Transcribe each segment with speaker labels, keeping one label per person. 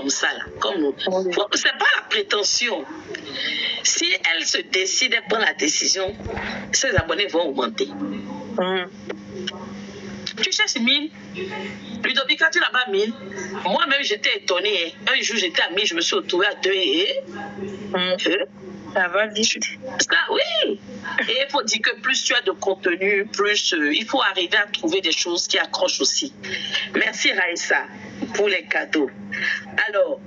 Speaker 1: comme ça, là, comme nous. C'est pas la prétention. Si elle se décide, elle prend la décision, ses abonnés vont augmenter. Tu cherches 1000. Ludovica, tu n'as pas 1000. Moi-même, j'étais étonnée. Un jour, j'étais à 1000, je me suis retrouvée à 2 et...
Speaker 2: Ça va vite.
Speaker 1: Ça, oui. Et il faut dire que plus tu as de contenu, plus il faut arriver à trouver des choses qui accrochent aussi. Merci Raïssa pour les cadeaux. Alors,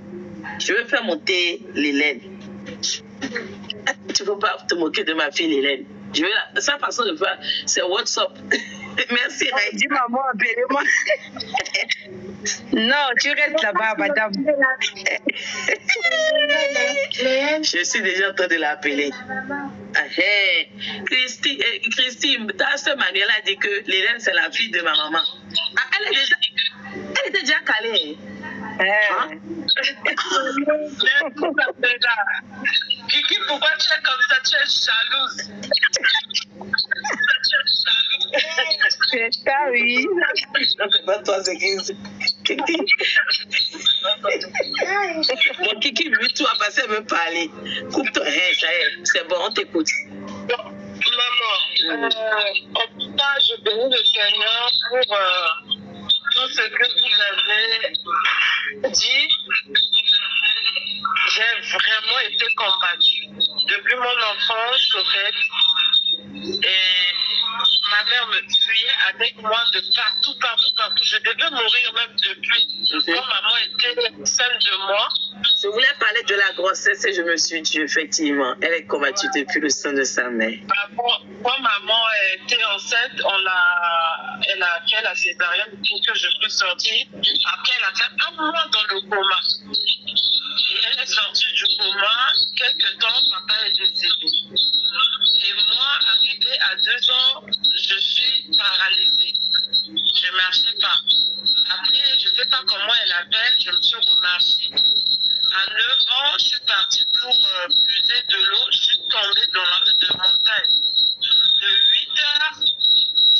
Speaker 1: je vais faire monter l'Hélène. Tu ne peux pas te moquer de ma fille Hélène. Sa façon de faire, c'est WhatsApp. Merci Raïssa.
Speaker 2: Dis maman, appelez-moi. Non, tu restes là-bas, madame.
Speaker 1: Je suis déjà en train de l'appeler. Christine, ta soeur Manuela a dit que l'Hélène, c'est la fille de ma maman. Elle était déjà calée.
Speaker 3: Kiki, pourquoi tu es comme ça? Tu es jalouse.
Speaker 2: C'est ça, oui.
Speaker 1: Pas toi, c'est Kiki. Bon, Kiki, lui, tu vas passer à me parler. Coupe ton hair, ça y est. C'est bon, on t'écoute.
Speaker 3: Maman, en tout cas, je bénis le Seigneur pour tout ce que vous avez dit. J'ai vraiment été combattue. Depuis mon enfance, au fait, et ma mère me fuyait avec moi de partout. Je devais mourir même depuis. Quand maman était celle de moi.
Speaker 1: Je voulais parler de la grossesse et je me suis dit, effectivement, elle est combattue depuis le sein de sa mère.
Speaker 3: Quand maman était enceinte, elle a fait la césarienne pour que je puisse sortir. Après, elle a fait un mois dans le coma. Et elle est sortie du coma. Quelques temps, papa est décédé. Et moi, arrivé à 2 ans, je suis paralysée. Je ne marchais pas. Après, je ne sais pas comment elle appelle, je me suis remarchée. À 9 ans, je suis partie pour puiser de l'eau. Je suis tombée dans la montagne. De 8 heures,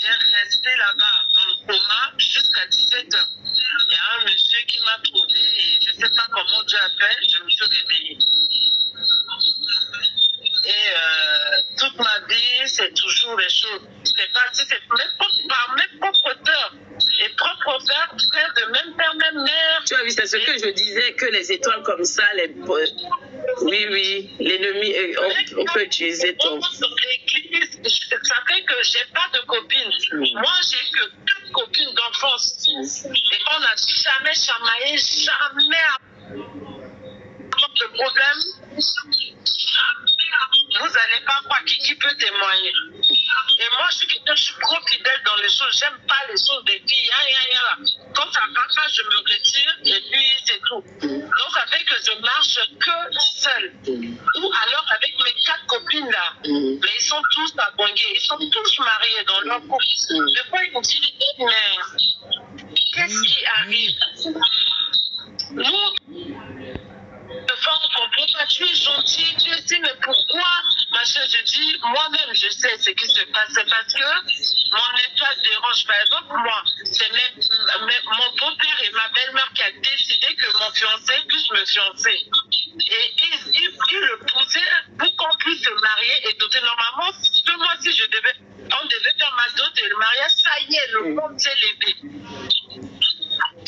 Speaker 3: j'ai resté là-bas, dans le coma, jusqu'à 17 heures. Il y a un monsieur qui m'a trouvé et je ne sais pas comment Dieu a fait, je me suis réveillée. Et toute ma vie, c'est toujours les choses. C'est pas si c'est par mes propres sœurs et propres frères de même père, même mère.
Speaker 1: Tu as vu, c'est ce que je disais, que les étoiles comme ça, oui, l'ennemi, on peut utiliser ton...
Speaker 3: Ça fait que j'ai pas de copines. Moi, j'ai que 4 copines d'enfance. Et on n'a jamais chamaillé, jamais de problème. Vous n'allez pas croire qui peut témoigner. Et moi, je suis trop fidèle dans les choses. J'aime pas les choses des filles. Quand ça va pas, je me retire et puis c'est tout. Donc ça fait que je marche que seule. Ou alors avec mes 4 copines là. Mais ils sont tous abonnés. Ils sont tous mariés dans leur couple. Des fois, ils me disent, mais qu'est-ce qui arrive? Nous, on comprend pas, tu es gentil, tu es si, mais pourquoi? Machin, je dis, moi-même, je sais ce qui se passe. C'est parce que mon étoile dérange. Par exemple, moi, c'est mon beau-père et ma belle-mère qui a décidé que mon fiancé puisse me fiancer. Et ils le poussaient pour qu'on puisse se marier et doter. Normalement, ce mois-ci, on devait faire ma dot et le mariage, ça y est, le monde s'est levé.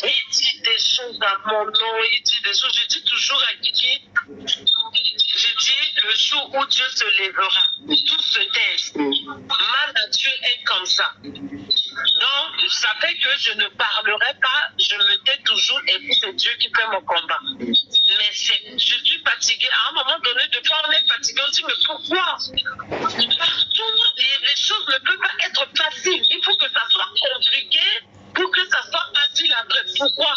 Speaker 3: Il dit des choses à mon nom, il dit des choses. Je dis toujours à Kiki, je dis le jour où Dieu se lèvera, tout se taise. Ma nature est comme ça. Donc, ça fait que je ne parlerai pas, je me tais toujours et puis c'est Dieu qui fait mon combat. Mais je suis fatiguée. À un moment donné, de fois on est fatigué, on dit mais pourquoi? Partout, les choses ne peuvent pas être faciles. Il faut que ça soit compliqué pour que ça soit facile après. Pourquoi?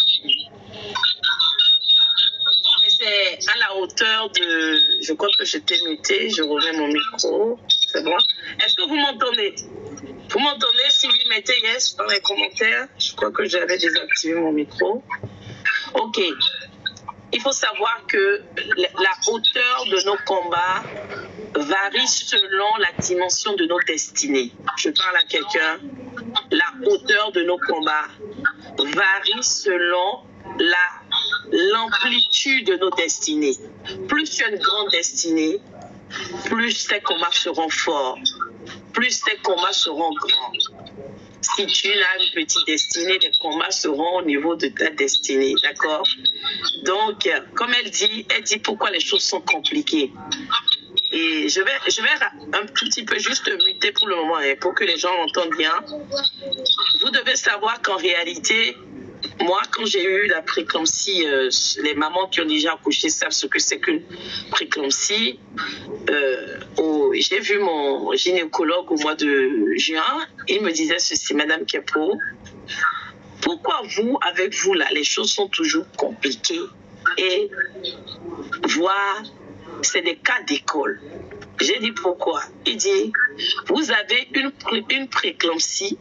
Speaker 1: Mais c'est à la hauteur de... Je crois que j'étais mutée, je remets mon micro. C'est bon? Est-ce que vous m'entendez? Vous m'entendez? Si oui, mettez yes dans les commentaires. Je crois que j'avais désactivé mon micro. Ok. Il faut savoir que la hauteur de nos combats varie selon la dimension de nos destinées. Je parle à quelqu'un. La hauteur de nos combats varie selon l'amplitude de nos destinées. Plus tu as une grande destinée, plus tes combats seront forts, plus tes combats seront grands. Si tu as une petite destinée, les combats seront au niveau de ta destinée, d'accord? Donc, comme elle dit pourquoi les choses sont compliquées. Et je vais un tout petit peu juste muter pour le moment, hein, pour que les gens entendent bien. Vous devez savoir qu'en réalité, moi, quand j'ai eu la préclampsie, les mamans qui ont déjà accouché savent ce que c'est qu'une préclampsie. J'ai vu mon gynécologue au mois de juin. Il me disait ceci, Madame Kepo, pourquoi avec vous, là, les choses sont toujours compliquées et voire c'est des cas d'école. J'ai dit pourquoi. Il dit, vous avez une préclampsie,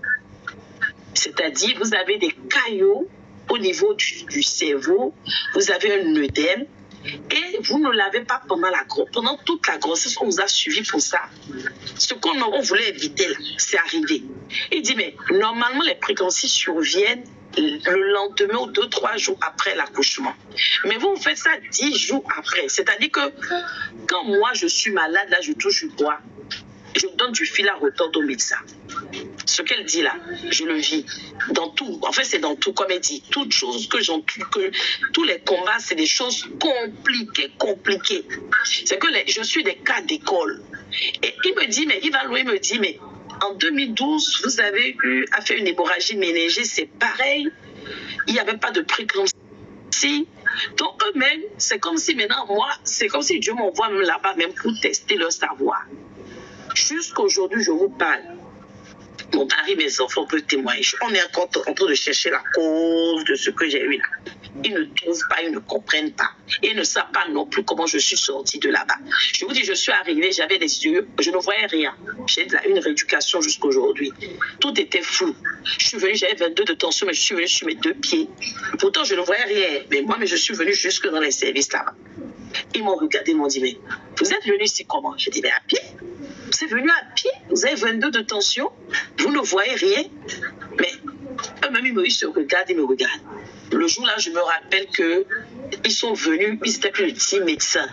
Speaker 1: c'est-à-dire vous avez des caillots au niveau du cerveau, vous avez un œdème et vous ne l'avez pas pendant toute la grossesse, on vous a suivi pour ça. Ce qu'on voulait éviter, c'est arrivé. Il dit, mais normalement les préclampsies surviennent le lendemain ou 2-3 jours après l'accouchement. Mais vous faites ça 10 jours après. C'est-à-dire que quand moi je suis malade, là je touche du bois, je donne du fil à retordre au médecin. Ce qu'elle dit là, je le vis dans tout. En fait, c'est dans tout, comme elle dit. Toutes choses que tous les combats, c'est des choses compliquées. C'est que je suis des cas d'école. Et il me dit, mais en 2012, vous avez eu à faire une hémorragie méningée, c'est pareil. Il n'y avait pas de préclampsie. Donc eux-mêmes, c'est comme si maintenant, moi, c'est comme si Dieu m'envoie là-bas même pour tester leur savoir. Jusqu'aujourd'hui, je vous parle. Mon mari, mes enfants peuvent témoigner. On est encore en train de chercher la cause de ce que j'ai eu là. Ils ne trouvent pas, ils ne comprennent pas. Ils ne savent pas non plus comment je suis sortie de là-bas. Je vous dis, je suis arrivée, j'avais les yeux, je ne voyais rien. J'ai une rééducation jusqu'aujourd'hui. Tout était flou. Je suis venue, j'avais 22 de tension, mais je suis venue sur mes 2 pieds. Pourtant, je ne voyais rien. Mais je suis venue jusque dans les services là-bas. Ils m'ont regardé, ils m'ont dit, mais vous êtes venu ici comment? J'ai dit, mais à pied. Vous êtes venu à pied, vous avez 22 de tension, vous ne voyez rien. Mais eux-mêmes, ils se regardent, ils me regardent. Le jour-là, je me rappelle qu'ils sont venus, ils étaient plus de 10 médecins,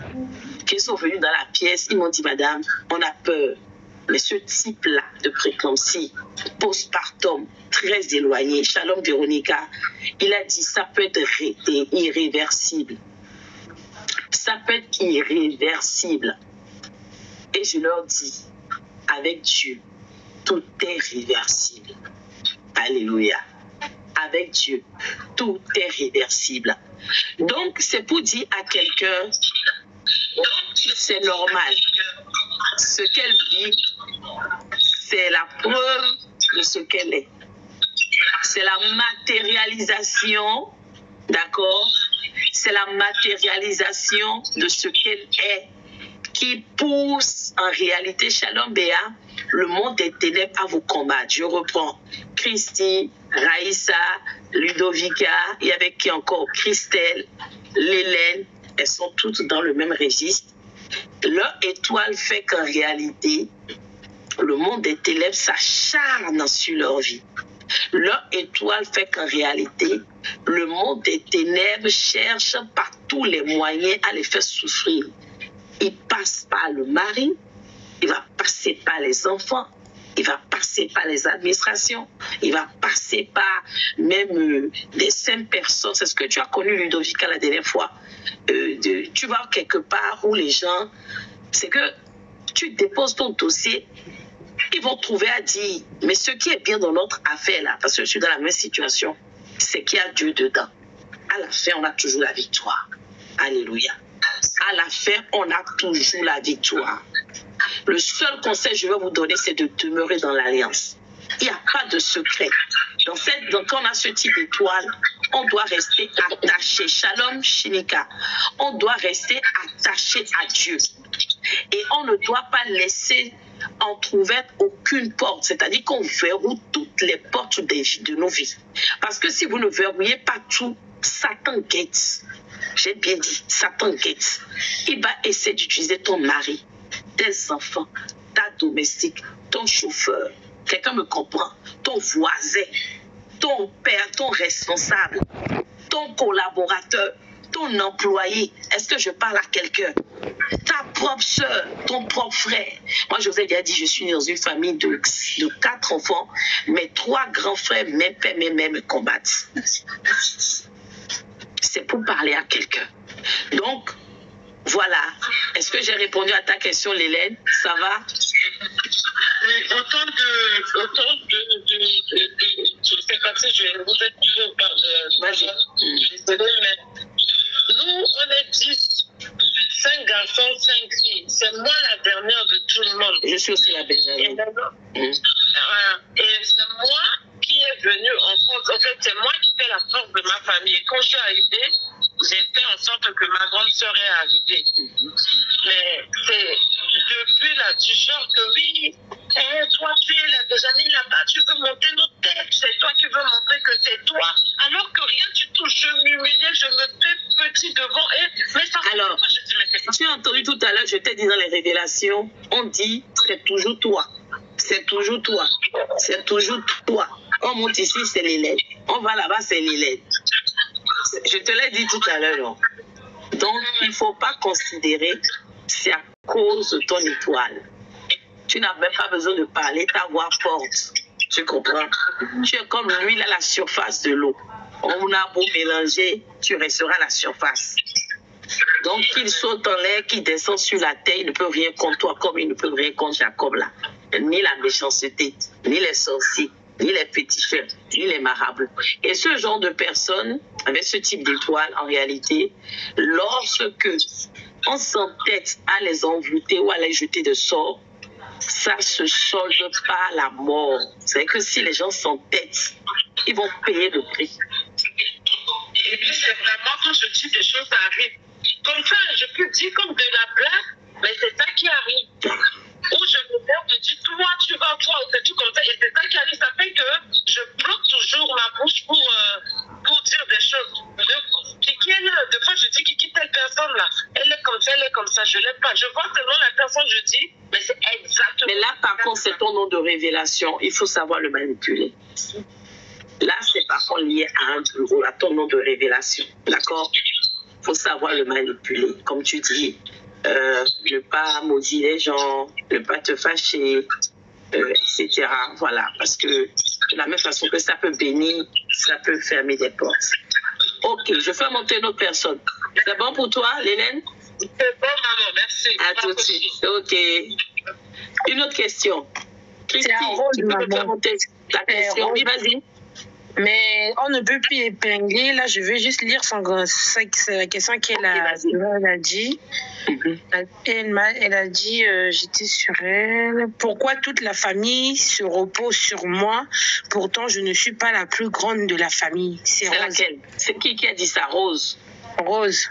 Speaker 1: qu'ils sont venus dans la pièce, ils m'ont dit, madame, on a peur. Mais ce type-là de préclampsie, postpartum, très éloigné, Shalom Véronica, il a dit, ça peut être irréversible. Ça peut être irréversible. Et je leur dis, avec Dieu, tout est réversible. Alléluia. Avec Dieu, tout est réversible. Donc, c'est pour dire à quelqu'un, c'est normal. Ce qu'elle vit, c'est la preuve de ce qu'elle est. C'est la matérialisation, d'accord? C'est la matérialisation de ce qu'elle est qui pousse en réalité, Shalom Béa, le monde des ténèbres à vous combattre. Je reprends Christy, Raïssa, Ludovica, et avec qui encore Christelle, Lélène, elles sont toutes dans le même registre. Leur étoile fait qu'en réalité, le monde des ténèbres s'acharne sur leur vie. Leur étoile fait qu'en réalité, le monde des ténèbres cherche par tous les moyens à les faire souffrir. Il passe par le mari, il va passer par les enfants, il va passer par les administrations, il va passer par même des 5 personnes. C'est ce que tu as connu, Ludovica, la dernière fois. Tu vas quelque part où les gens, c'est que tu déposes ton dossier, ils vont trouver à dire, mais ce qui est bien dans notre affaire là, parce que je suis dans la même situation, c'est qu'il y a Dieu dedans. À la fin, on a toujours la victoire. Alléluia. À la fin, on a toujours la victoire. Le seul conseil que je vais vous donner, c'est de demeurer dans l'alliance. Il n'y a pas de secret. Donc, quand on a ce type d'étoile, on doit rester attaché. Shalom, Shinika. On doit rester attaché à Dieu. Et on ne doit pas laisser entrouverte aucune porte. C'est-à-dire qu'on verrouille toutes les portes de nos vies. Parce que si vous ne verrouillez pas tout, Satan guette. J'ai bien dit, Satan guette. Il va essayer d'utiliser ton mari, tes enfants, ta domestique, ton chauffeur, quelqu'un me comprend, ton voisin, ton père, ton responsable, ton collaborateur, ton employé, est-ce que je parle à quelqu'un? Ta propre soeur, ton propre frère. Moi, je vous ai déjà dit, je suis dans une famille de 4 enfants. Mes 3 grands frères, même père, même mère me combattent. C'est pour parler à quelqu'un. Donc, voilà. Est-ce que j'ai répondu à ta question, Lélène? Ça va?
Speaker 3: Autant de je sais pas si je vous ai dit,
Speaker 1: vas-y.
Speaker 3: Désolée, mais nous, on est 10, 5 garçons, 5 filles. C'est moi la dernière de tout le monde.
Speaker 1: Je suis aussi la Benjamin.
Speaker 3: Et c'est moi qui est venue en France. En fait, c'est moi qui fais la force de ma famille. Quand je suis arrivée, j'ai fait en sorte que ma grande sœur est arrivée. Mais c'est depuis là, du genre que oui, toi tu es la Benjamin là-bas, tu veux monter nos têtes, c'est toi qui veux montrer que c'est toi. Alors que rien du tout, je m'humiliais, je me fais petit devant et mais ça.
Speaker 1: Alors,
Speaker 3: je dis, mais c'est pas...
Speaker 1: tu as entendu tout à l'heure, je t'ai dit dans les révélations, on dit c'est toujours toi. C'est toujours toi. C'est toujours toi. On monte ici, c'est l'élève. On va là-bas, c'est l'élève. Je te l'ai dit tout à l'heure. Non? Donc, il ne faut pas considérer que c'est à cause de ton étoile. Tu n'as même pas besoin de parler, ta voix porte. Tu comprends? Tu es comme l'huile à la surface de l'eau. On a beau mélanger, tu resteras à la surface. Donc, qu'il saute en l'air, qu'il descend sur la terre, il ne peut rien contre toi comme il ne peut rien contre Jacob là. Ni la méchanceté, ni les sorciers, ni les féticheurs, ni les marabouts. Et ce genre de personnes, avec ce type d'étoiles, en réalité, lorsque on s'entête à les envoûter ou à les jeter de sort, ça se solde par la mort. C'est que si les gens s'entêtent, ils vont payer le prix.
Speaker 3: Et puis c'est vraiment quand je dis des choses arrivent. Comme ça, je peux dire comme de la blague, mais c'est ça qui arrive. Où je me perds de dire, toi, tu vas voir, c'est tout comme ça. Et c'est ça qui arrive. Ça fait que je bloque toujours ma bouche pour dire des choses. Kiki est là. Des fois, je dis, Kiki, telle personne là, elle est comme ça, elle est comme ça. Je l'aime pas. Je vois seulement la personne, je dis, mais c'est exactement.
Speaker 1: Mais là, par contre, c'est ton nom de révélation. Il faut savoir le manipuler. Là, c'est par contre lié à un bureau, à ton nom de révélation. D'accord? Il faut savoir le manipuler. Comme tu dis, ne pas maudire les gens, ne pas te fâcher, etc. Voilà, parce que de la même façon que ça peut bénir, ça peut fermer des portes. Ok, je fais monter une autre personne. C'est bon pour toi, Lélène?
Speaker 3: C'est bon, maman, merci.
Speaker 1: À tout de suite. Ok. Une autre question. Christine,
Speaker 2: Rose,
Speaker 1: tu peux me
Speaker 2: maman.
Speaker 1: faire monter ta question? Oui, vas-y.
Speaker 2: Mais on ne peut plus épingler. Là, je vais juste lire c'est la question qu'elle a dit. Elle a dit, j'étais sur elle. Pourquoi toute la famille se repose sur moi? Pourtant, je ne suis pas la plus grande de la famille. C'est Rose.
Speaker 1: Laquelle? C'est qui a dit ça? Rose.
Speaker 2: Rose.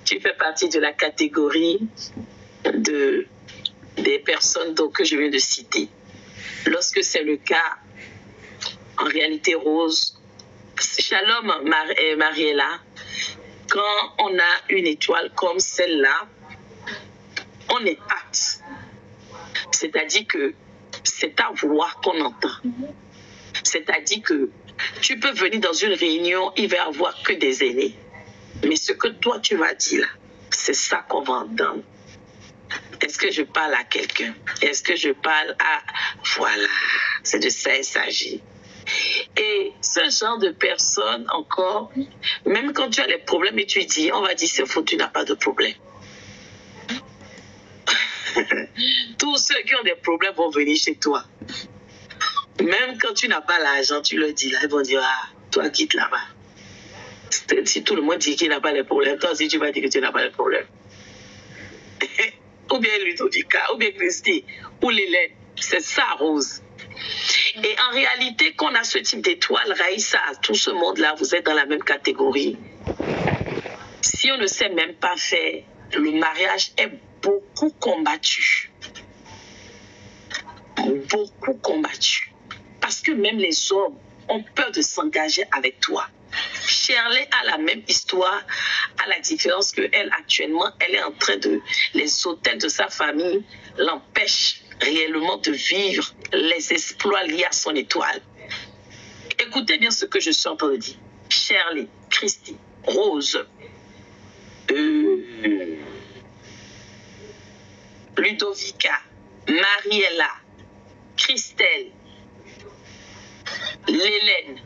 Speaker 1: Tu fais partie de la catégorie des personnes que je viens de citer. Lorsque c'est le cas, en réalité, Rose, Shalom Mariella, quand on a une étoile comme celle-là, on est apte. C'est-à-dire que c'est ta voix qu'on entend. C'est-à-dire que tu peux venir dans une réunion, il va y avoir que des aînés. Mais ce que toi, tu vas dire là, c'est ça qu'on va entendre. Est-ce que je parle à quelqu'un? Est-ce que je parle à... Voilà, c'est de ça il s'agit. Et ce genre de personnes, encore, même quand tu as des problèmes et tu dis, on va dire, c'est faux, tu n'as pas de problème. Tous ceux qui ont des problèmes vont venir chez toi. Même quand tu n'as pas l'argent, tu leur dis là, ils vont dire, ah, toi quitte là-bas. Si tout le monde dit qu'il n'a pas de problème, toi aussi tu vas dire que tu n'as pas de problème. Ou bien Ludovica, ou bien Christy, ou Lélène. C'est ça, Rose. Et en réalité, quand on a ce type d'étoile, Raïssa, tout ce monde-là, vous êtes dans la même catégorie. Si on ne sait même pas faire, le mariage est beaucoup combattu. Beaucoup combattu. Parce que même les hommes ont peur de s'engager avec toi. Shirley a la même histoire, à la différence qu'elle, actuellement, elle est en train de... Les hôtels de sa famille l'empêchent réellement de vivre les exploits liés à son étoile. Écoutez bien ce que je suis en train de dire. Shirley, Christy, Rose, Ludovica, Mariella, Christelle, Lélène.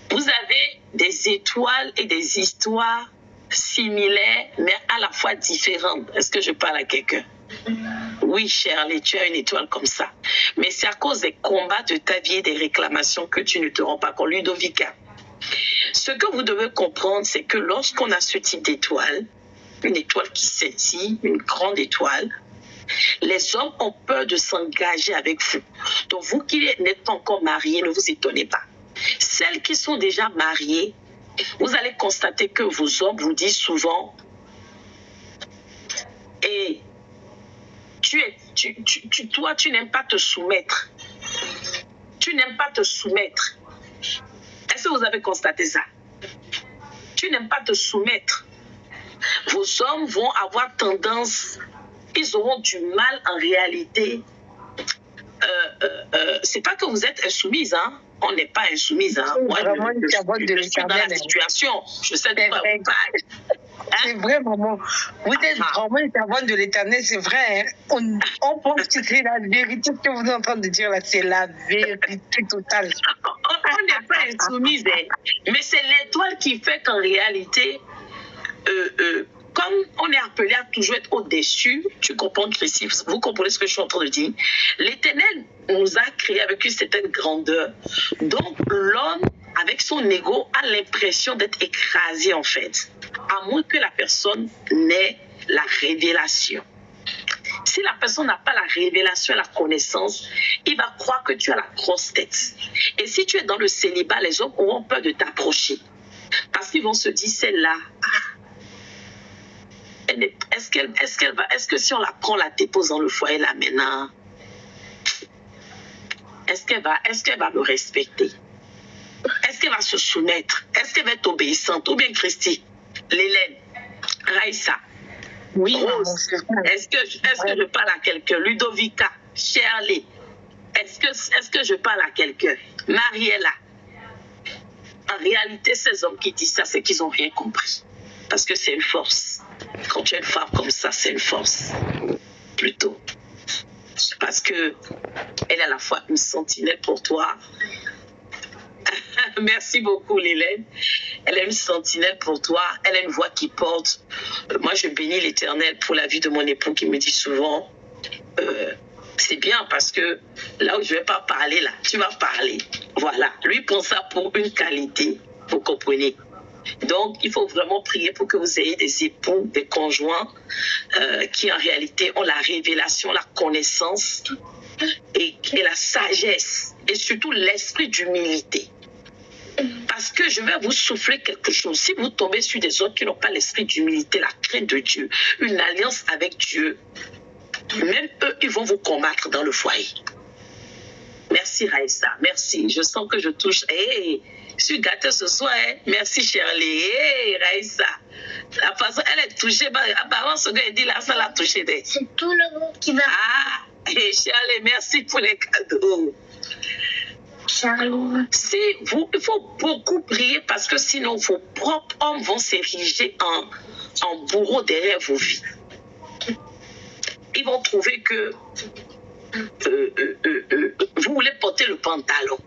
Speaker 1: Vous avez des étoiles et des histoires similaires, mais à la fois différentes. Est-ce que je parle à quelqu'un? Oui, Shirley, tu as une étoile comme ça. Mais c'est à cause des combats de ta vie et des réclamations que tu ne te rends pas compte. Ludovica, ce que vous devez comprendre, c'est que lorsqu'on a ce type d'étoile, une étoile qui scintille, une grande étoile, les hommes ont peur de s'engager avec vous. Donc, vous qui n'êtes pas encore mariés, ne vous étonnez pas. Celles qui sont déjà mariées, vous allez constater que vos hommes vous disent souvent et toi, tu n'aimes pas te soumettre. Tu n'aimes pas te soumettre. Est-ce que vous avez constaté ça? Tu n'aimes pas te soumettre. Vos hommes vont avoir tendance, ils auront du mal en réalité. C'est pas que vous êtes insoumise, hein? On n'est pas insoumise, hein? Moi, je suis dans la situation. Je sais de quoi vous parlez.
Speaker 2: C'est vrai, maman. Vous êtes vraiment une servante de l'Éternel, c'est vrai. Hein? On pense que c'est la vérité. Ce que vous êtes en train de dire là, c'est la vérité totale.
Speaker 1: On n'est pas insoumise, hein? Mais c'est l'étoile qui fait qu'en réalité, comme on est appelé à toujours être au-dessus, tu comprends, Christy, vous comprenez ce que je suis en train de dire? L'Éternel nous a créé avec une certaine grandeur. Donc, l'homme, avec son ego, a l'impression d'être écrasé, en fait. À moins que la personne n'ait la révélation. Si la personne n'a pas la révélation, la connaissance, il va croire que tu as la grosse tête. Et si tu es dans le célibat, les hommes auront peur de t'approcher. Parce qu'ils vont se dire, celle-là, est-ce que si on la prend, la dépose dans le foyer là maintenant, est-ce qu'elle va me respecter? Est-ce qu'elle va se soumettre? Est-ce qu'elle va être obéissante? Ou bien Christy, Lélène, Raïssa,
Speaker 2: oui,
Speaker 1: Rose, est-ce que je parle à quelqu'un? Ludovica, Shirley, est-ce que je parle à quelqu'un? Mariella. En réalité, ces hommes qui disent ça, c'est qu'ils n'ont rien compris. Parce que c'est une force. Quand tu es une femme comme ça, c'est une force. Plutôt. Parce que elle est à la fois une sentinelle pour toi. Merci beaucoup, Lélène. Elle est une sentinelle pour toi. Elle a une voix qui porte. Moi, je bénis l'Éternel pour la vie de mon époux qui me dit souvent c'est bien parce que là où je ne vais pas parler, là, tu vas parler. Voilà. Lui prend ça pour une qualité. Vous comprenez? Donc, il faut vraiment prier pour que vous ayez des époux, des conjoints qui en réalité ont la révélation, la connaissance et la sagesse et surtout l'esprit d'humilité. Parce que je vais vous souffler quelque chose. Si vous tombez sur des autres qui n'ont pas l'esprit d'humilité, la crainte de Dieu, une alliance avec Dieu, même eux, ils vont vous combattre dans le foyer. Merci Raïssa, merci. Je sens que je touche. Hey, je suis gâtée ce soir. Hein? Merci Shirley. Hey, Raïssa. La façon, elle est touchée. Apparemment, ce gars dit là, ça l'a touchée.
Speaker 4: C'est tout le monde qui va.
Speaker 1: Ah, hey, Shirley, merci pour les cadeaux.
Speaker 4: Charlie.
Speaker 1: Il faut beaucoup prier parce que sinon vos propres hommes vont s'ériger en bourreau derrière vos vies. Ils vont trouver que vous voulez porter le pantalon.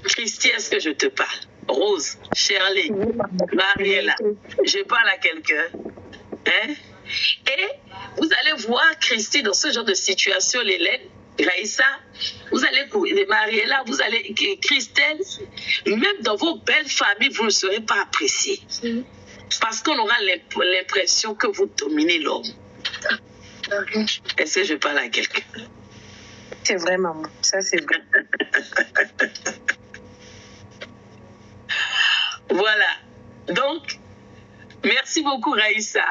Speaker 1: Christy, est-ce que je te parle? Rose, Shirley, Mariella, je parle à quelqu'un. Hein? Et vous allez voir Christy dans ce genre de situation, Lélène, Raïssa, vous allez, Mariella, vous allez, Christelle, même dans vos belles familles, vous ne serez pas appréciés. Parce qu'on aura l'impression que vous dominez l'homme. Est-ce que je parle à quelqu'un?
Speaker 2: C'est vrai, maman. Ça, c'est vrai.
Speaker 1: Voilà. Donc, merci beaucoup, Raïssa.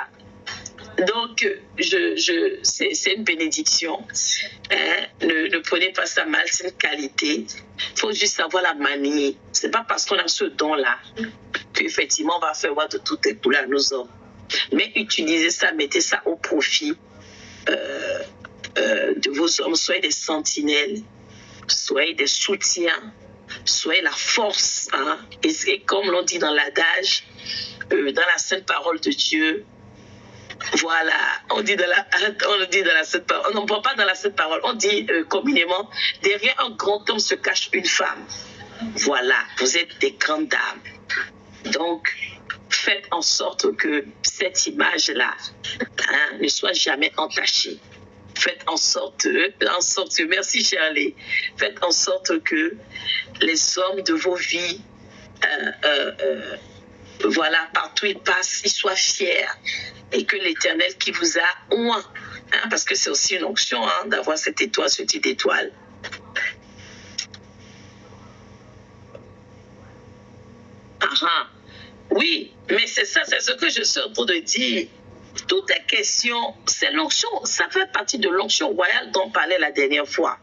Speaker 1: Donc, c'est une bénédiction. Hein? Ne prenez pas ça mal, c'est une qualité. Il faut juste savoir la manier. Ce n'est pas parce qu'on a ce don-là qu'effectivement, on va faire voir de toutes les couleurs à nos hommes. Mais utilisez ça, mettez ça au profit de vos hommes. Soyez des sentinelles, soyez des soutiens, soyez la force. Hein? Et comme l'on dit dans l'adage, dans la sainte parole de Dieu, voilà, on dit dans la sainte parole, on n'en parle pas dans la sainte parole, on dit communément, derrière un grand homme se cache une femme. Voilà, vous êtes des grandes dames. Donc, faites en sorte que cette image-là ne soit jamais entachée. Faites en sorte, merci Shirley, faites en sorte que les hommes de vos vies, voilà, partout ils passent, ils soient fiers et que l'Éternel qui vous a oint, parce que c'est aussi une onction d'avoir cette étoile, ce type d'étoile. Oui, mais c'est ça, c'est ce que je suis en train de dire. Tout est question, c'est l'onction, ça fait partie de l'onction royale dont on parlait la dernière fois.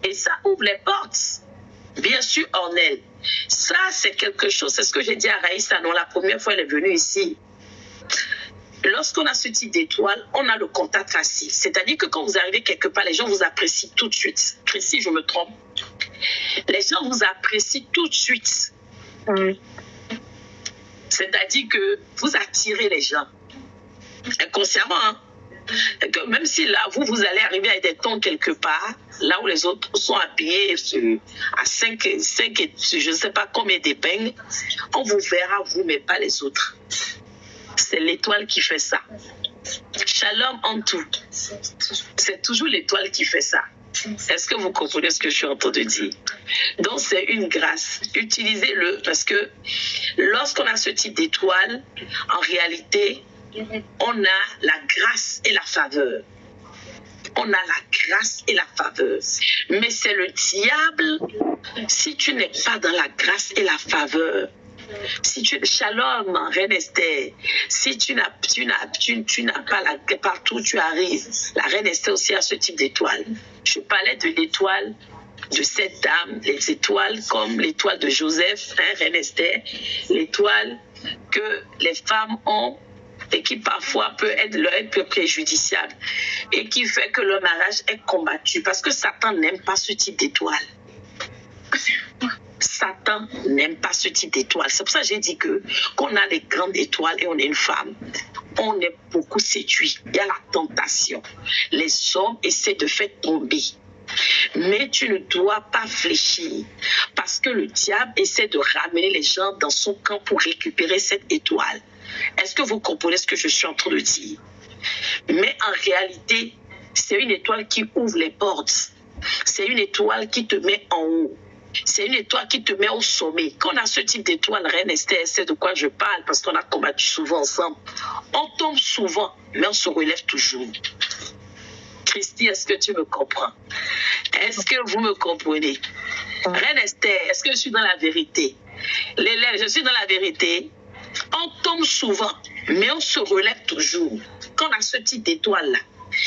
Speaker 1: Et ça ouvre les portes. Bien sûr, Ornel. Ça, c'est quelque chose, c'est ce que j'ai dit à Raïssa, non, la première fois elle est venue ici. Lorsqu'on a ce type d'étoile, on a le contact facile. C'est-à-dire que quand vous arrivez quelque part, les gens vous apprécient tout de suite. Précis, je me trompe. Les gens vous apprécient tout de suite.
Speaker 2: Oui.
Speaker 1: C'est-à-dire que vous attirez les gens. Inconsciemment, hein? Et que même si là, vous allez arriver à des tons quelque part, là où les autres sont habillés à 5 je ne sais pas combien d'épingles, on vous verra, vous, mais pas les autres. C'est l'étoile qui fait ça. Shalom en tout. C'est toujours l'étoile qui fait ça. Est-ce que vous comprenez ce que je suis en train de dire? Donc, c'est une grâce. Utilisez-le parce que lorsqu'on a ce type d'étoile, en réalité, on a la grâce et la faveur. On a la grâce et la faveur. Mais c'est le diable, si tu n'es pas dans la grâce et la faveur, si tu Shalom, Reine Esther, si tu n'as pas partout où tu arrives, la Reine Esther aussi a ce type d'étoile. Je parlais de l'étoile de cette dame, les étoiles comme l'étoile de Joseph, Reine Esther, l'étoile que les femmes ont et qui parfois peut être préjudiciable et qui fait que le mariage est combattu parce que Satan n'aime pas ce type d'étoile. Satan n'aime pas ce type d'étoile. C'est pour ça que j'ai dit qu'on a les grandes étoiles et on est une femme. On est beaucoup séduit. Il y a la tentation. Les hommes essaient de faire tomber. Mais tu ne dois pas fléchir parce que le diable essaie de ramener les gens dans son camp pour récupérer cette étoile. Est-ce que vous comprenez ce que je suis en train de dire? Mais en réalité, c'est une étoile qui ouvre les portes. C'est une étoile qui te met en haut. C'est une étoile qui te met au sommet. Quand on a ce type d'étoile, Reine Esther, c'est de quoi je parle parce qu'on a combattu souvent ensemble. On tombe souvent, mais on se relève toujours. Christy, est-ce que tu me comprends? Est-ce que vous me comprenez? Reine Esther, est-ce que je suis dans la vérité? L'élève, je suis dans la vérité. On tombe souvent, mais on se relève toujours. Quand on a ce type d'étoile-là,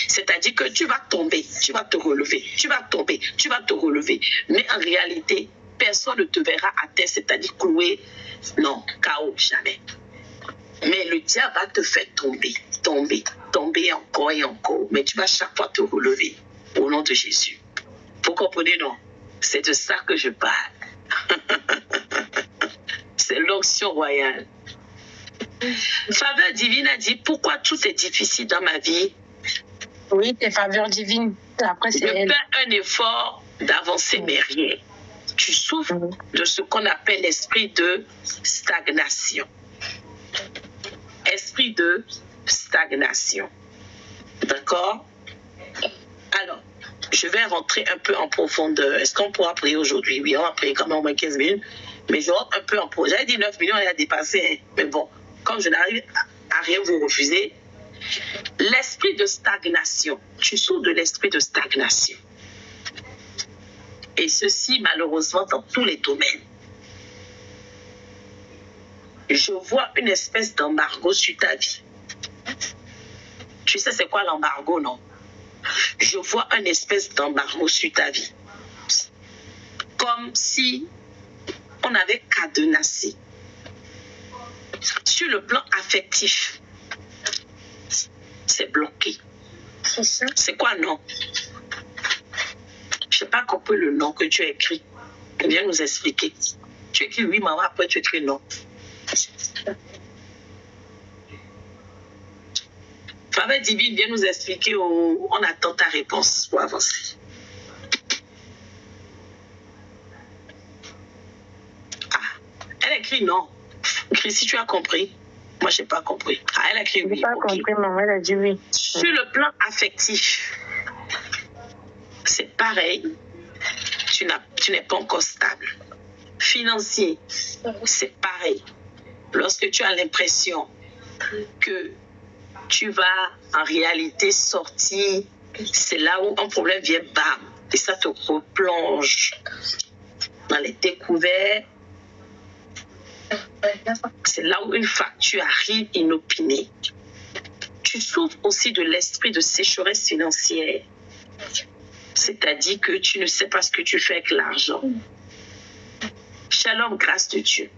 Speaker 1: c'est-à-dire que tu vas tomber, tu vas te relever, tu vas tomber, tu vas te relever. Mais en réalité, personne ne te verra à terre, c'est-à-dire cloué. Non, KO, jamais. Mais le diable va te faire tomber, tomber, tomber encore et encore. Mais tu vas chaque fois te relever au nom de Jésus. Vous comprenez, non? C'est de ça que je parle. C'est l'onction royale. Faveur divine a dit, pourquoi tout est difficile dans ma vie?
Speaker 2: Oui, tes faveurs divines. Après, c'est
Speaker 1: je fais un effort d'avancer, mais rien. Tu souffres de ce qu'on appelle l'esprit de stagnation. Esprit de stagnation. D'accord? Alors, je vais rentrer un peu en profondeur. Est-ce qu'on pourra prier aujourd'hui? Oui, on va prier quand même au moins 15 minutes. Mais je rentre un peu en profondeur. J'avais dit 9 millions, elle a dépassé. Mais bon, comme je n'arrive à rien vous refuser, l'esprit de stagnation. Tu souffres de l'esprit de stagnation. Et ceci, malheureusement, dans tous les domaines. Je vois une espèce d'embargo sur ta vie. Tu sais c'est quoi l'embargo, non? Je vois une espèce d'embargo sur ta vie. Comme si on avait cadenassé. Sur le plan affectif, c'est bloqué.
Speaker 2: C'est ça.
Speaker 1: C'est quoi, non? Je ne sais pas compris le nom que tu as écrit. Viens nous expliquer. Tu écris oui, maman, après tu écris non. Faveur divine, viens nous expliquer. On attend ta réponse pour avancer. Elle a écrit non. Chrissy, tu as compris? Moi, je n'ai pas compris. Elle a écrit oui.
Speaker 2: Je n'ai pas compris, maman, elle a dit oui.
Speaker 1: Sur le plan affectif, c'est pareil. Tu n'es pas encore stable. Financier, c'est pareil. Lorsque tu as l'impression que tu vas en réalité sortir, c'est là où un problème vient, bam, et ça te replonge dans les découvertes. C'est là où une facture arrive inopinée. Tu souffres aussi de l'esprit de sécheresse financière. C'est-à-dire que tu ne sais pas ce que tu fais avec l'argent. Shalom, grâce de Dieu.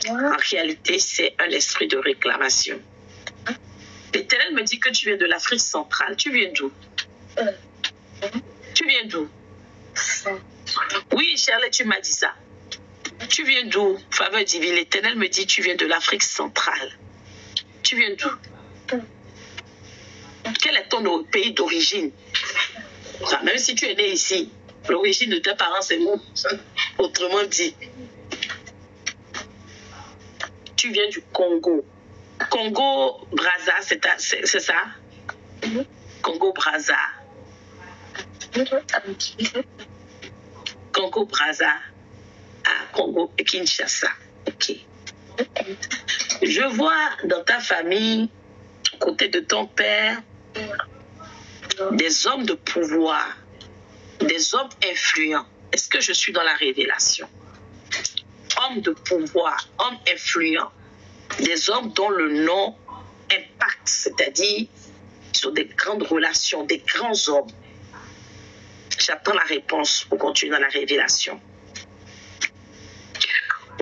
Speaker 1: En réalité, c'est un esprit de réclamation. L'Éternel me dit que tu viens de l'Afrique centrale. Tu viens d'où? Tu viens d'où? Oui, Charlotte, tu m'as dit ça. Tu viens d'où? Faveur divine, l'Éternel me dit tu viens de l'Afrique centrale. Tu viens d'où? Quel est ton pays d'origine? Enfin, même si tu es né ici, l'origine de tes parents, c'est où? Autrement dit, tu viens du Congo. Congo Brazza, c'est ça? Congo Brazza. Congo Brazza. À Congo Kinshasa. Ok. Je vois dans ta famille, côté de ton père, des hommes de pouvoir, des hommes influents. Est-ce que je suis dans la révélation? Hommes de pouvoir, hommes influents, des hommes dont le nom impacte, c'est-à-dire sur des grandes relations, des grands hommes. J'attends la réponse pour continuer dans la révélation.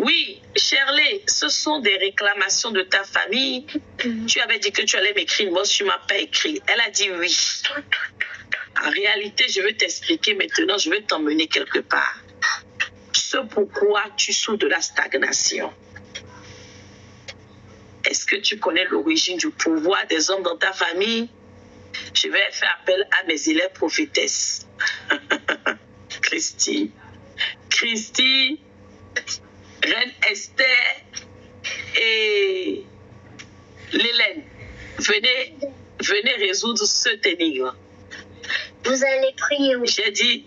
Speaker 1: Oui, Shirley, ce sont des réclamations de ta famille. Tu avais dit que tu allais m'écrire, moi tu ne m'as pas écrit. Elle a dit oui. En réalité, je vais t'expliquer maintenant, je vais t'emmener quelque part. Ce pourquoi tu souffres de la stagnation. Est-ce que tu connais l'origine du pouvoir des hommes dans ta famille? Je vais faire appel à mes élèves prophétesses. Christy, Reine Esther et Lélène, venez résoudre cet énigme.
Speaker 4: Vous allez prier. Oui.
Speaker 1: J'ai dit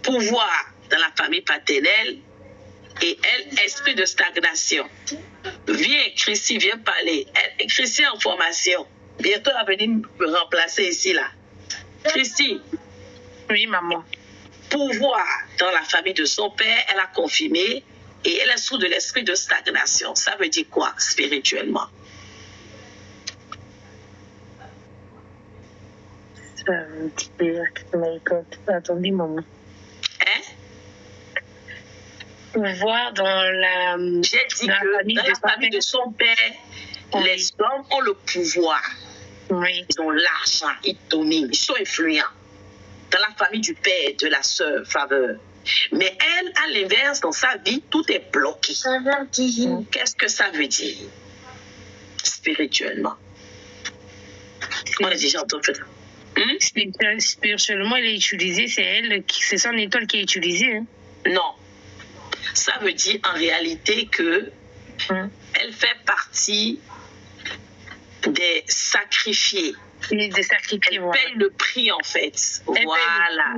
Speaker 1: pouvoir dans la famille paternelle et elle, esprit de stagnation. Viens, Christy, viens parler. Christy en formation. Bientôt, elle va venir me remplacer ici, là. Christy.
Speaker 2: Oui, maman.
Speaker 1: Pouvoir dans la famille de son père, elle a confirmé. Et elle est sous de l'esprit de stagnation. Ça veut dire quoi spirituellement?
Speaker 2: Ça veut dire que... Attendez, maman.
Speaker 1: Hein?
Speaker 2: Pouvoir dans la...
Speaker 1: J'ai dit que dans la famille de son père, oui, les hommes ont le pouvoir.
Speaker 2: Oui.
Speaker 1: Ils ont l'argent, ils dominent, ils sont influents. Dans la famille du père, de la sœur, Faveur. Mais elle, à l'inverse, dans sa vie, tout est bloqué. Qu'est-ce que ça veut dire spirituellement? On a déjà entendu ça.
Speaker 2: Spirituellement, elle est utilisée, c'est son étoile qui est utilisée. Hein?
Speaker 1: Non. Ça veut dire en réalité que elle fait partie des sacrifiés.
Speaker 2: Des sacrifiés,
Speaker 1: elle paye le prix en fait. Voilà.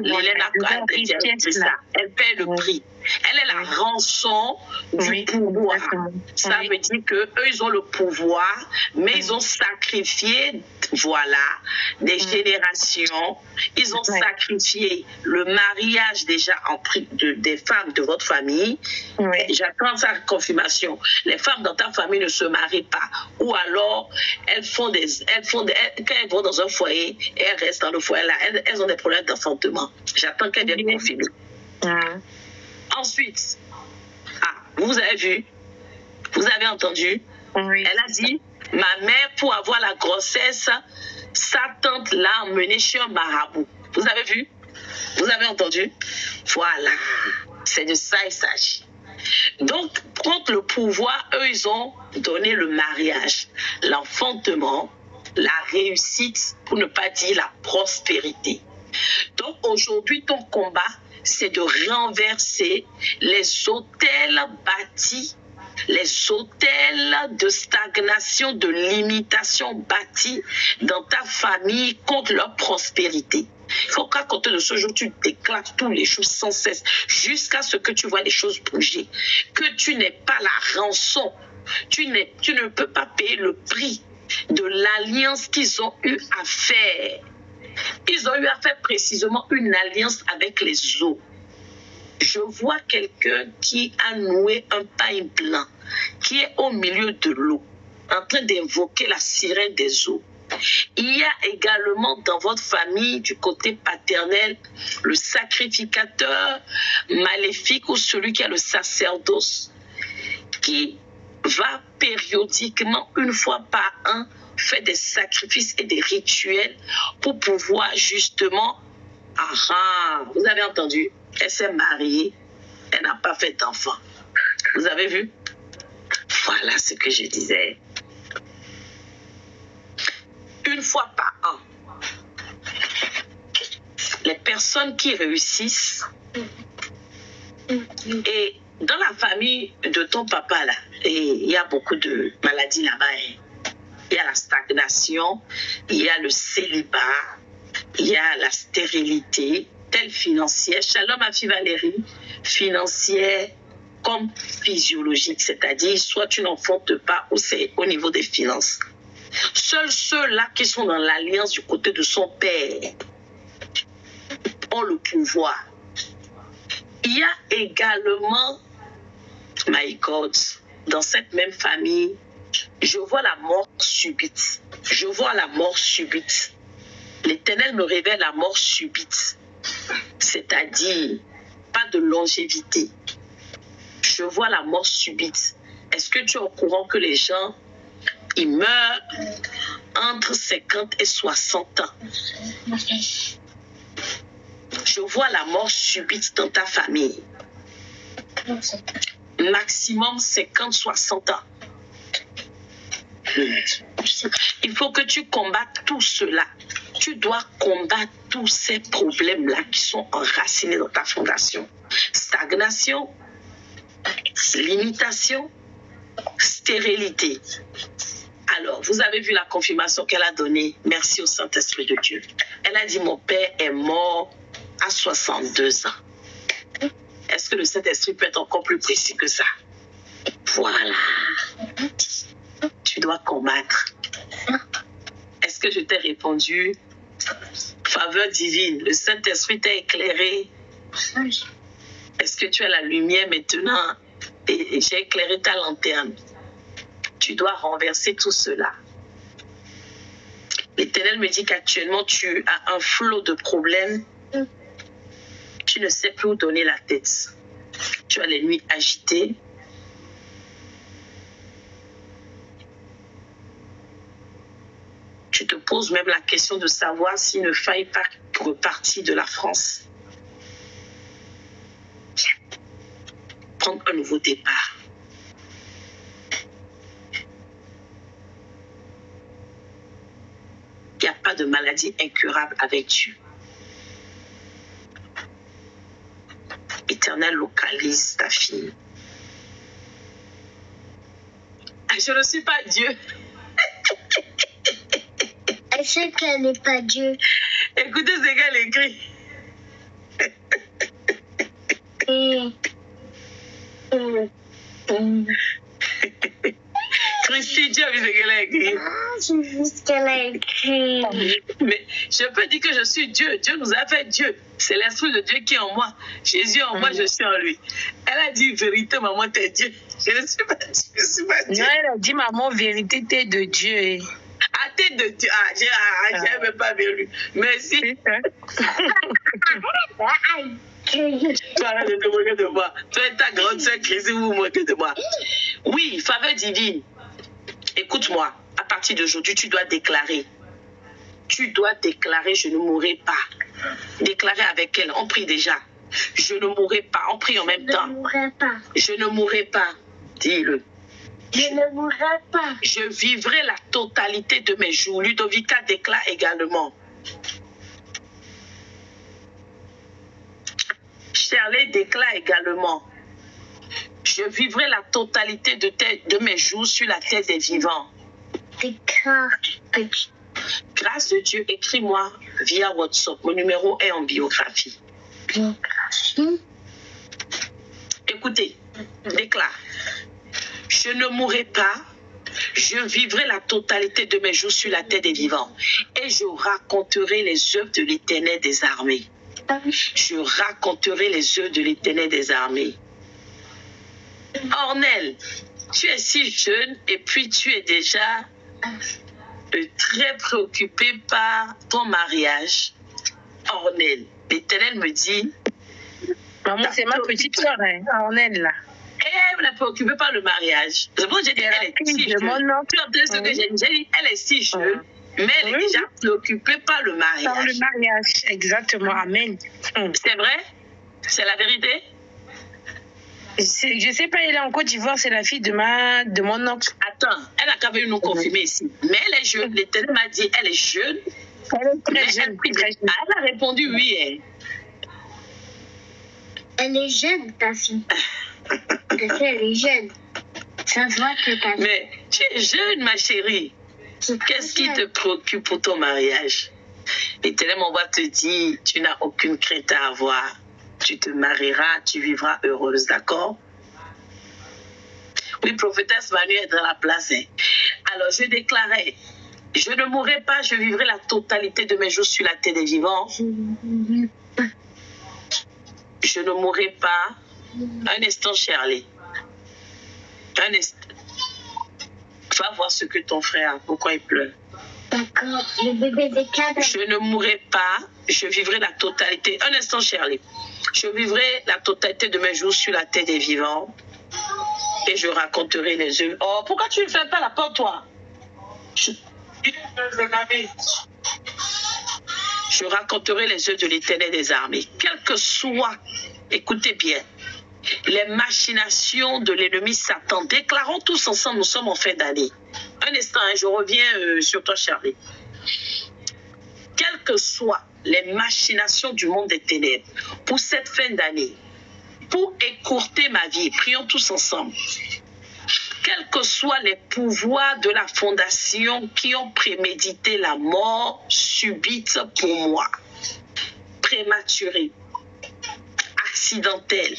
Speaker 1: Elle paye le prix. Elle est la rançon du pouvoir. Ça veut dire qu'eux, ils ont le pouvoir, mais ils ont sacrifié, voilà, des générations. Ils ont sacrifié le mariage déjà des femmes de votre famille. J'attends sa confirmation. Les femmes dans ta famille ne se marient pas. Ou alors, quand elles vont dans un foyer, et elles restent dans le foyer là, elles ont des problèmes d'enfantement. J'attends qu'elles viennent confirmer. Ensuite, vous avez vu, vous avez entendu, elle a dit, ma mère, pour avoir la grossesse, sa tante l'a emmenée chez un marabout. Vous avez vu? Vous avez entendu? Voilà. C'est de ça il s'agit. Donc, contre le pouvoir, eux, ils ont donné le mariage, l'enfantement, la réussite, pour ne pas dire la prospérité. Donc, aujourd'hui, ton combat, c'est de renverser les autels bâtis, les autels de stagnation, de limitation bâtis dans ta famille contre leur prospérité. Il faut qu'à côté de ce jour, tu déclares tous les jours sans cesse jusqu'à ce que tu vois les choses bouger. Que tu n'aies pas la rançon. Tu ne peux pas payer le prix de l'alliance qu'ils ont eu à faire. Ils ont eu à faire précisément une alliance avec les eaux. Je vois quelqu'un qui a noué un paille blanc, qui est au milieu de l'eau, en train d'invoquer la sirène des eaux. Il y a également dans votre famille, du côté paternel, le sacrificateur maléfique ou celui qui a le sacerdoce, qui va périodiquement, une fois par an, faire des sacrifices et des rituels pour pouvoir justement... vous avez entendu? Elle s'est mariée, elle n'a pas fait d'enfant. Vous avez vu? Voilà ce que je disais. Une fois par an, les personnes qui réussissent, et dans la famille de ton papa, là, il y a beaucoup de maladies là-bas. Il y a la stagnation, il y a le célibat, il y a la stérilité, telle financière. Shalom, ma fille Valérie, financière comme physiologique, c'est-à-dire soit tu n'enfantes pas ou c'est au niveau des finances. Seuls ceux-là qui sont dans l'alliance du côté de son père ont le pouvoir. Il y a également, my God, dans cette même famille, je vois la mort subite. Je vois la mort subite. L'Éternel me révèle la mort subite. C'est-à-dire, pas de longévité. Je vois la mort subite. Est-ce que tu es au courant que les gens, ils meurent entre 50 et 60 ans? Je vois la mort subite dans ta famille. Maximum 50-60 ans. Il faut que tu combattes tout cela. Tu dois combattre tous ces problèmes-là qui sont enracinés dans ta fondation. Stagnation, limitation, stérilité. Alors, vous avez vu la confirmation qu'elle a donnée. Merci au Saint-Esprit de Dieu. Elle a dit, mon père est mort à 62 ans. Est-ce que le Saint-Esprit peut être encore plus précis que ça? Voilà. Tu dois combattre. Est-ce que je t'ai répondu? Faveur divine, le Saint-Esprit t'a éclairé. Est-ce que tu as la lumière maintenant? Et j'ai éclairé ta lanterne. Tu dois renverser tout cela. L'Éternel me dit qu'actuellement, tu as un flot de problèmes. Tu ne sais plus où donner la tête. Tu as les nuits agitées. Tu te poses même la question de savoir s'il ne faille pas repartir de la France. Prendre un nouveau départ. Il n'y a pas de maladie incurable avec Dieu. Éternel, localise ta fille. Je ne suis pas Dieu.
Speaker 4: Elle sait qu'elle n'est pas Dieu.
Speaker 1: Écoutez ce qu'elle écrit. Christy, tu as vu ce qu'elle a écrit?
Speaker 4: J'ai vu ce qu'elle a écrit.
Speaker 1: Mais je peux dire que je suis Dieu. Dieu nous a fait Dieu. C'est l'Esprit de Dieu qui est en moi. Jésus est en moi, je suis en lui. Elle a dit vérité, maman, t'es Dieu. Je ne suis pas Dieu. Je suis pas Dieu.
Speaker 2: Non, elle a dit, maman, vérité, t'es de Dieu.
Speaker 1: Ah, t'es de Dieu. J'ai même pas bien lu. Merci. Tu arrêtes de te moquer de moi. Tu es ta grande sœur Christy, vous vous moquez de moi. Oui, faveur divine. Écoute-moi. À partir d'aujourd'hui, tu dois déclarer tu dois déclarer, je ne mourrai pas. Déclarer avec elle, on prie déjà. Je ne mourrai pas, on prie en même temps.
Speaker 4: Je ne mourrai pas.
Speaker 1: Je ne mourrai pas, dis-le.
Speaker 4: Je ne mourrai pas.
Speaker 1: Je vivrai la totalité de mes jours. Ludovica déclare également. Shirley déclare également. Je vivrai la totalité de mes jours sur la terre des vivants.
Speaker 4: Déclare, petit.
Speaker 1: Grâce de Dieu, écris-moi via WhatsApp. Mon numéro est en biographie.
Speaker 4: Biographie.
Speaker 1: Écoutez, déclare. Je ne mourrai pas. Je vivrai la totalité de mes jours sur la terre des vivants. Et je raconterai les œuvres de l'Éternel des armées. Je raconterai les œuvres de l'Éternel des armées. Ornel, tu es si jeune et puis tu es déjà très préoccupé par ton mariage. Ornel, l'Éternel me dit...
Speaker 2: Maman, c'est ma petite soeur, hein, Ornel, là.
Speaker 1: Elle n'est préoccupée par le mariage. C'est pour ça que j'ai dit elle est si jeune. Tu entends ce que j'ai dit? Elle est si jeune, mais elle est déjà préoccupée par le mariage.
Speaker 2: Par le mariage, exactement. Amen.
Speaker 1: C'est vrai? C'est la vérité?
Speaker 2: Je sais pas, elle est en Côte d'Ivoire, c'est la fille de mon oncle.
Speaker 1: Attends, elle n'a qu'à venir nous confirmer ici. Mais elle est jeune. L'Éternel m'a dit, elle est jeune.
Speaker 2: Elle est très jeune.
Speaker 1: Elle a répondu oui. Hein.
Speaker 4: Elle est jeune, ta fille. Elle est jeune. Ça se voit que ta fille.
Speaker 1: Mais tu es jeune, ma chérie. Qu'est-ce qui te préoccupe pour ton mariage? L'Éternel m'envoie te dire, tu n'as aucune crainte à avoir. Tu te marieras, tu vivras heureuse, d'accord? Oui, prophétesse Manu est dans la place. Hein. Alors, je déclarais, je ne mourrai pas, je vivrai la totalité de mes jours sur la terre des vivants. Je ne mourrai pas. Un instant, Shirley. Un instant. Va voir ce que ton frère a, pourquoi il pleure.
Speaker 4: D'accord, le bébé déclare.
Speaker 1: Je ne mourrai pas, je vivrai la totalité. Un instant, Shirley. Je vivrai la totalité de mes jours sur la terre des vivants et je raconterai les œuvres. Oh, pourquoi tu ne fais pas la porte, toi? Je raconterai les œuvres de l'Éternel des armées. Quel que soit, écoutez bien, les machinations de l'ennemi Satan. Déclarons tous ensemble, nous sommes en fin d'année. Un instant, hein, je reviens sur toi, Charlie. Quelles que soient les machinations du monde des ténèbres pour cette fin d'année, pour écourter ma vie, prions tous ensemble. Quels que soient les pouvoirs de la fondation qui ont prémédité la mort subite pour moi, prématurée, accidentelle,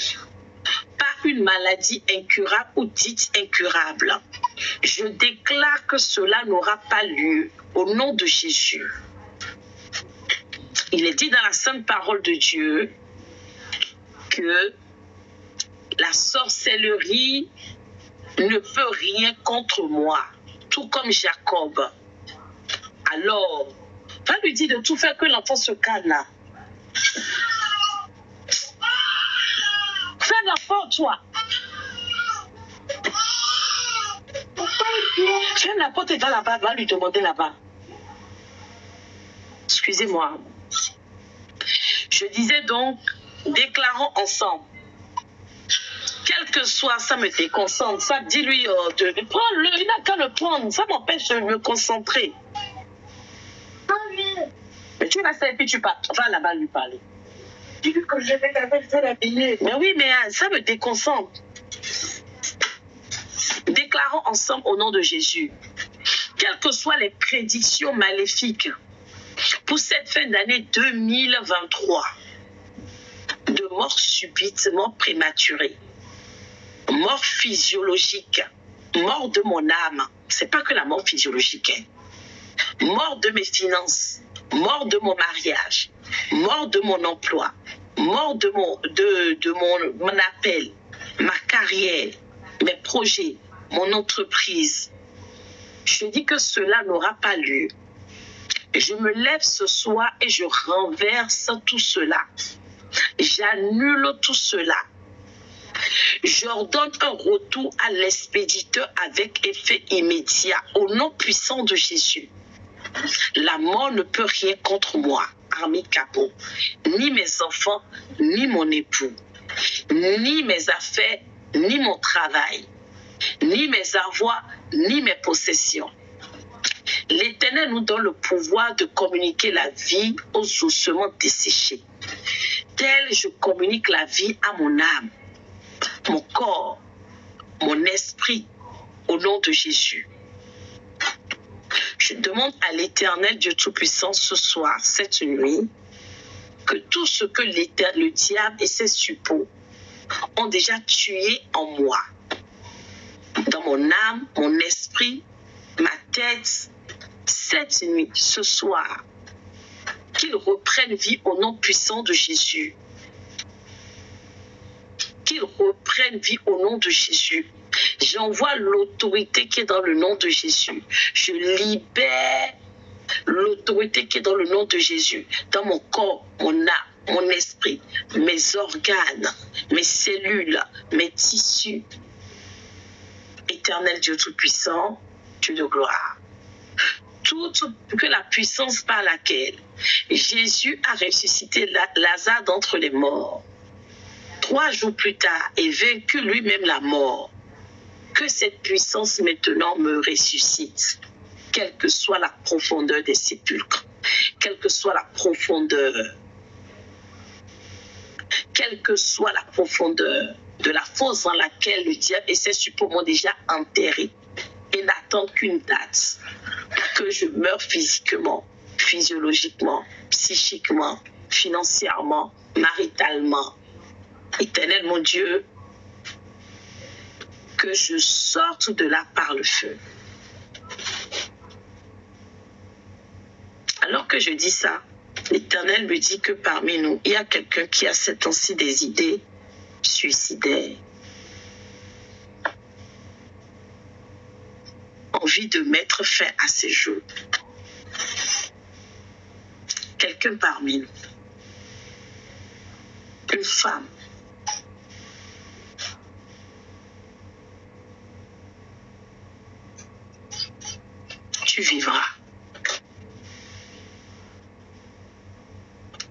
Speaker 1: par une maladie incurable ou dite incurable, je déclare que cela n'aura pas lieu au nom de Jésus. Il est dit dans la sainte parole de Dieu que la sorcellerie ne peut rien contre moi, tout comme Jacob. Alors, va lui dire de tout faire que l'enfant se calme là. Fais la porte, toi. Ferme la porte et va là-bas, va lui demander là-bas. Excusez-moi. Je disais donc, déclarons ensemble. Quel que soit, ça me déconcentre. Ça, dis-lui de prendre-le. Il n'a qu'à le prendre. Ça m'empêche de me concentrer. Mais tu vas ça et puis tu pars. Va là-bas lui parler. Dis-lui que je vais l'habiller. Mais oui, mais ça me déconcentre. Déclarons ensemble au nom de Jésus. Quelles que soient les prédictions maléfiques pour cette fin d'année 2023, de mort subite, mort prématurée, mort physiologique, mort de mon âme, c'est pas que la mort physiologique, hein. Mort de mes finances, mort de mon mariage, mort de mon emploi, mort de mon appel, ma carrière, mes projets, mon entreprise. Je dis que cela n'aura pas lieu. Je me lève ce soir et je renverse tout cela. J'annule tout cela. J'ordonne un retour à l'expéditeur avec effet immédiat au nom puissant de Jésus. La mort ne peut rien contre moi, Armi Capo, ni mes enfants, ni mon époux, ni mes affaires, ni mon travail, ni mes avoirs, ni mes possessions. L'Éternel nous donne le pouvoir de communiquer la vie aux ossements desséchés. Tel je communique la vie à mon âme, mon corps, mon esprit, au nom de Jésus. Je demande à l'Éternel Dieu Tout-Puissant ce soir, cette nuit, que tout ce que le diable et ses suppôts ont déjà tué en moi, dans mon âme, mon esprit, ma tête, cette nuit, ce soir, qu'ils reprennent vie au nom puissant de Jésus. Qu'ils reprennent vie au nom de Jésus. J'envoie l'autorité qui est dans le nom de Jésus. Je libère l'autorité qui est dans le nom de Jésus, dans mon corps, mon âme, mon esprit, mes organes, mes cellules, mes tissus. Éternel Dieu Tout-Puissant, Dieu de gloire. Que la puissance par laquelle Jésus a ressuscité Lazare d'entre les morts, 3 jours plus tard, et vaincu lui-même la mort, que cette puissance maintenant me ressuscite, quelle que soit la profondeur des sépulcres, quelle que soit la profondeur, quelle que soit la profondeur de la fosse dans laquelle le diable et ses suppôts m'ont déjà enterré, et n'attendent qu'une date que je meure physiquement, physiologiquement, psychiquement, financièrement, maritalement. Éternel mon Dieu, que je sorte de là par le feu. Alors que je dis ça, l'Éternel me dit que parmi nous, il y a quelqu'un qui a ces temps-ci des idées suicidaires. Envie de mettre fin à ses jours. Quelqu'un parmi nous. Une femme. Tu vivras.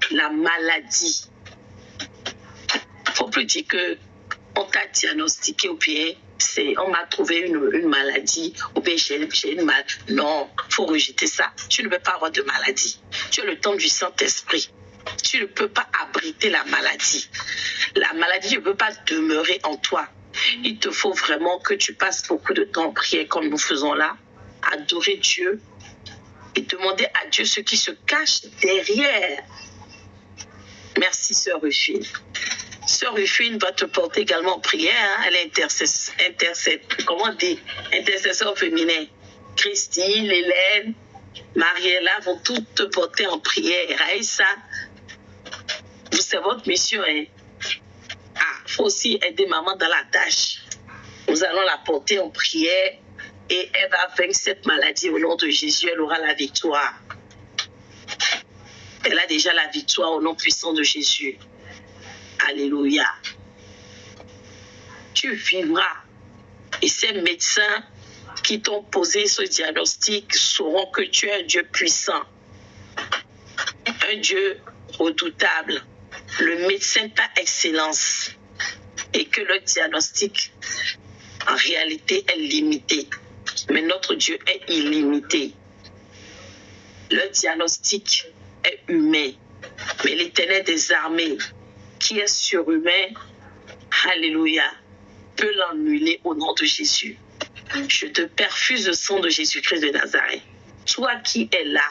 Speaker 1: La maladie. Faut plus dire que on t'a diagnostiqué au pied. On m'a trouvé une maladie, ou bien j'ai une maladie. Non, il faut rejeter ça. Tu ne peux pas avoir de maladie. Tu as le temps du Saint-Esprit. Tu ne peux pas abriter la maladie. La maladie ne peut pas demeurer en toi. Il te faut vraiment que tu passes beaucoup de temps en prière comme nous faisons là, adorer Dieu et demander à Dieu ce qui se cache derrière. Merci, sœur Rufine. Sœur Rufine va te porter également en prière. Hein? Elle est intercesseur féminin. Christine, Hélène, Mariella vont toutes te porter en prière. Aïssa, c'est votre mission. Hein? Il faut aussi aider maman dans la tâche. Nous allons la porter en prière et elle va vaincre cette maladie au nom de Jésus. Elle aura la victoire. Elle a déjà la victoire au nom puissant de Jésus. Alléluia. Tu vivras. Et ces médecins qui t'ont posé ce diagnostic sauront que tu es un Dieu puissant. Un Dieu redoutable. Le médecin par excellence. Et que le diagnostic, en réalité, est limité. Mais notre Dieu est illimité. Le diagnostic est humain. Mais l'Éternel des armées, qui est surhumain, alléluia, peut l'annuler au nom de Jésus. Je te perfuse le sang de Jésus-Christ de Nazareth. Toi qui es là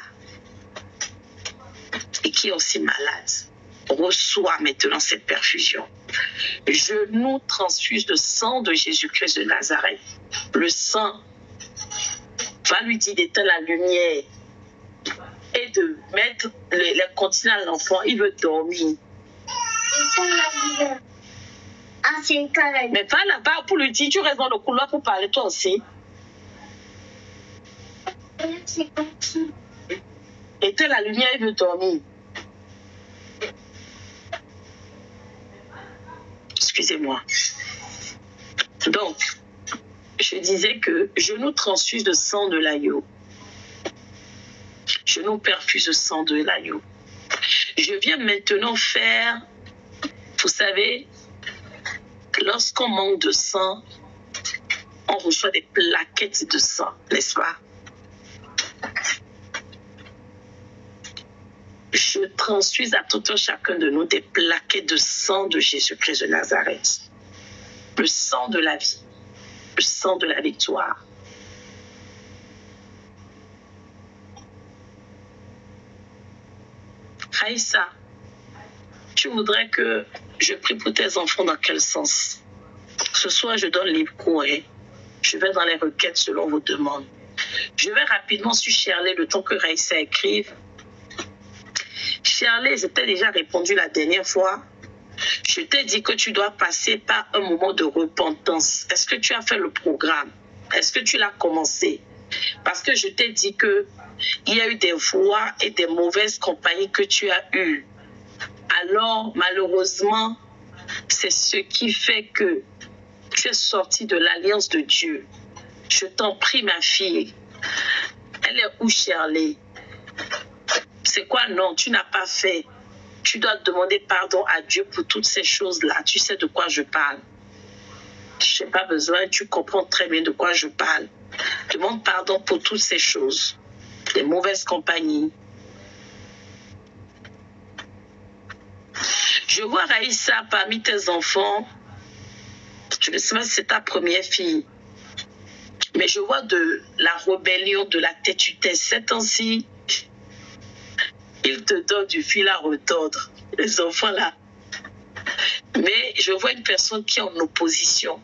Speaker 1: et qui est aussi malade, reçois maintenant cette perfusion. Je nous transfuse le sang de Jésus-Christ de Nazareth. Le sang va lui dire d'éteindre la lumière et de mettre les continents à l'enfant. Il veut dormir. Mais va là-bas pour lui dire, tu restes dans le couloir pour parler toi aussi. Éteins la lumière, il veut dormir. Excusez-moi. Donc, je disais que je nous transfuse le sang de l'agneau. Je nous perfuse le sang de l'agneau. Je viens maintenant faire, vous savez, lorsqu'on manque de sang, on reçoit des plaquettes de sang, n'est-ce pas? Je transfuse à tout un chacun de nous des plaquettes de sang de Jésus-Christ de Nazareth. Le sang de la vie, le sang de la victoire. Aïssa, tu voudrais que je prie pour tes enfants dans quel sens? Ce soir, je donne libre cours. Je vais dans les requêtes selon vos demandes. Je vais rapidement sur Shirley le temps que Raïssa écrive. Shirley, je t'ai déjà répondu la dernière fois. Je t'ai dit que tu dois passer par un moment de repentance. Est-ce que tu as fait le programme? Est-ce que tu l'as commencé? Parce que je t'ai dit que il y a eu des voix et des mauvaises compagnies que tu as eues. Alors, malheureusement, c'est ce qui fait que tu es sortie de l'alliance de Dieu. Je t'en prie, ma fille. Elle est où, Shirley? C'est quoi? Non, tu n'as pas fait. Tu dois demander pardon à Dieu pour toutes ces choses-là. Tu sais de quoi je parle. Je n'ai pas besoin, tu comprends très bien de quoi je parle. Demande pardon pour toutes ces choses. Les mauvaises compagnies. Je vois Raïssa parmi tes enfants. Je ne sais pas si c'est ta première fille. Mais je vois de la rébellion, de la têtudesse. Ces temps-ci, ils te donnent du fil à retordre. Les enfants là. Mais je vois une personne qui est en opposition.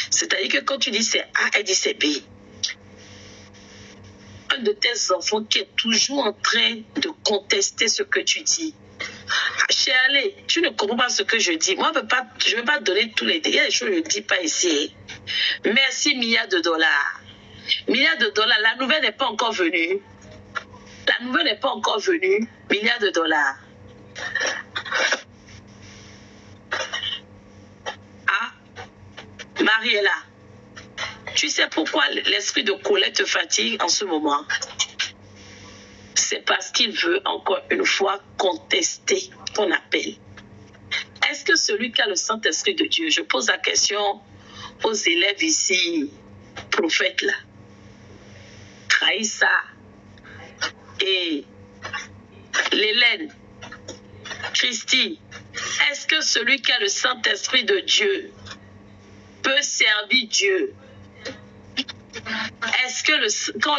Speaker 1: C'est-à-dire que quand tu dis c'est A, elle dit c'est B. Un de tes enfants qui est toujours en train de contester ce que tu dis. Shirley, tu ne comprends pas ce que je dis. Moi, je ne vais pas donner tous les détails. Il y a des choses que je ne dis pas ici. Merci, milliards de dollars. Milliards de dollars. La nouvelle n'est pas encore venue. La nouvelle n'est pas encore venue. Milliards de dollars. Ah, Mariella, tu sais pourquoi l'esprit de colère te fatigue en ce moment? C'est parce qu'il veut encore une fois contester ton appel. Est-ce que celui qui a le Saint-Esprit de Dieu, je pose la question aux élèves ici, prophètes là, Raïssa et Lélène, Christy, est-ce que celui qui a le Saint-Esprit de Dieu peut servir Dieu? Est-ce que quand